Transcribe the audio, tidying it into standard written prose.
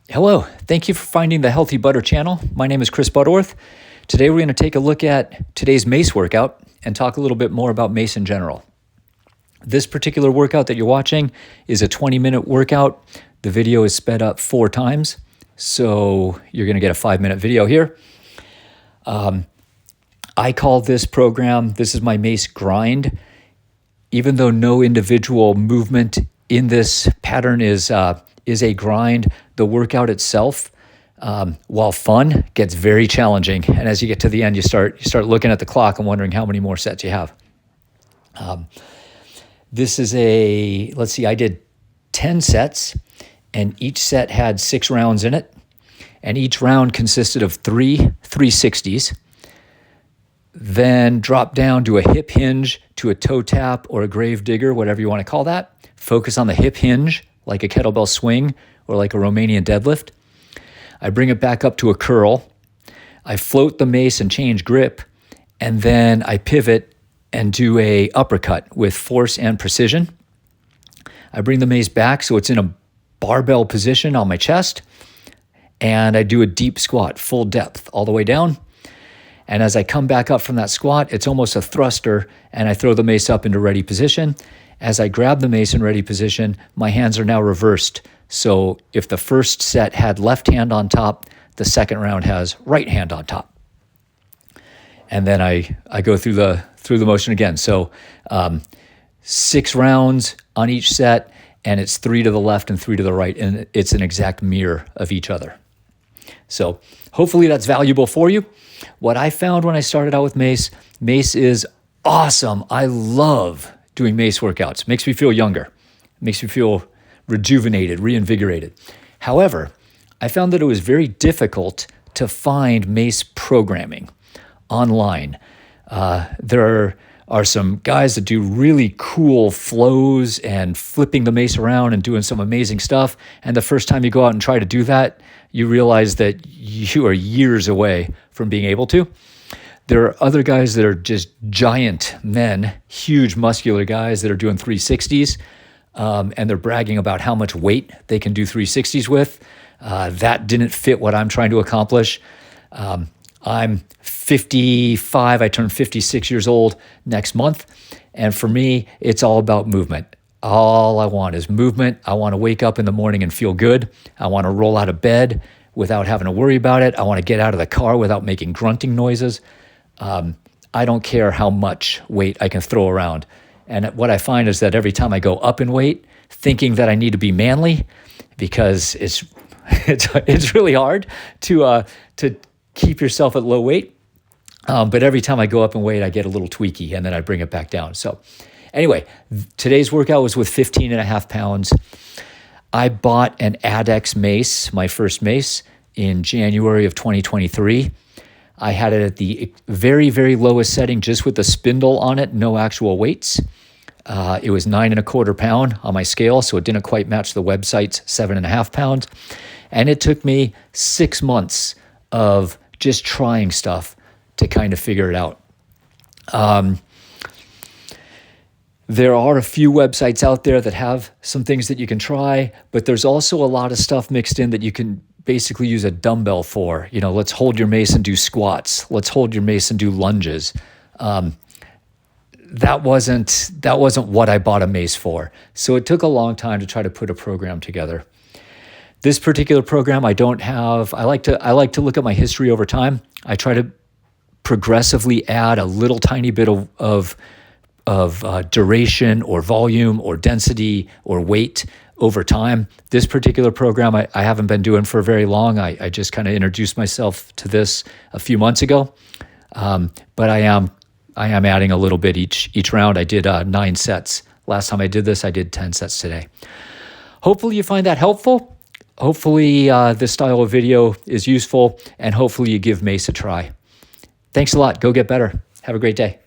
Hello, thank you for finding the Healthy Butter channel. My name is Chris Butterworth. Today we're going to take a look at today's Mace workout and talk a little bit more about Mace in general. This particular workout that you're watching is a 20-minute workout. The video is sped up 4 times, so you're going to get a 5-minute video here. I call this program, this is my Mace Grind. Even though no individual movement in this pattern is a grind, the workout itself, while fun, gets very challenging. And as you get to the end, you start looking at the clock and wondering how many more sets you have. This is let's see, I did 10 sets, and each set had 6 rounds in it. And each round consisted of 3 360s. Then drop down to a hip hinge, to a toe tap, or a grave digger, whatever you want to call that. Focus on the hip hinge, like a kettlebell swing or like a Romanian deadlift. I bring it back up to a curl. I float the mace and change grip, and then I pivot and do a uppercut with force and precision. I bring the mace back so it's in a barbell position on my chest, and I do a deep squat, full depth, all the way down. And as I come back up from that squat, it's almost a thruster, and I throw the mace up into ready position. As I grab the mace in ready position, my hands are now reversed. So if the first set had left hand on top, the second round has right hand on top. And then I go through the motion again. So 6 rounds on each set, and it's 3 to the left and 3 to the right, and it's an exact mirror of each other. So hopefully that's valuable for you. What I found when I started out with Mace is awesome. I love doing Mace workouts. Makes me feel younger. Makes me feel rejuvenated, reinvigorated. However, I found that it was very difficult to find Mace programming online. There are some guys that do really cool flows and flipping the mace around and doing some amazing stuff. And the first time you go out and try to do that, you realize that you are years away from being able to. There are other guys that are just giant men, huge muscular guys that are doing 360s, and they're bragging about how much weight they can do 360s with. That didn't fit what I'm trying to accomplish. I'm 55, I turn 56 years old next month, and for me, it's all about movement. All I want is movement. I want to wake up in the morning and feel good. I want to roll out of bed without having to worry about it. I want to get out of the car without making grunting noises. I don't care how much weight I can throw around. And what I find is that every time I go up in weight, thinking that I need to be manly, because it's really hard to keep yourself at low weight. But every time I go up in weight, I get a little tweaky, and then I bring it back down. So anyway, today's workout was with 15.5 pounds. I bought an Adex mace, my first mace, in January of 2023. I had it at the very, very lowest setting, just with the spindle on it, no actual weights. It was 9.25 pounds on my scale, so it didn't quite match the website's 7.5 pounds. And it took me 6 months of just trying stuff to kind of figure it out. There are a few websites out there that have some things that you can try, but there's also a lot of stuff mixed in that you can basically use a dumbbell for. You know, let's hold your mace and do squats. Let's hold your mace and do lunges. That wasn't what I bought a mace for. So it took a long time to try to put a program together. This particular program I like to look at my history over time. I try to progressively add a little tiny bit of duration or volume or density or weight over time. This particular program I haven't been doing for very long. I just kind of introduced myself to this a few months ago, but I am adding a little bit each round. I did 9 sets. Last time I did this, I did 10 sets today. Hopefully you find that helpful. Hopefully this style of video is useful, and hopefully you give Mace a try. Thanks a lot. Go get better. Have a great day.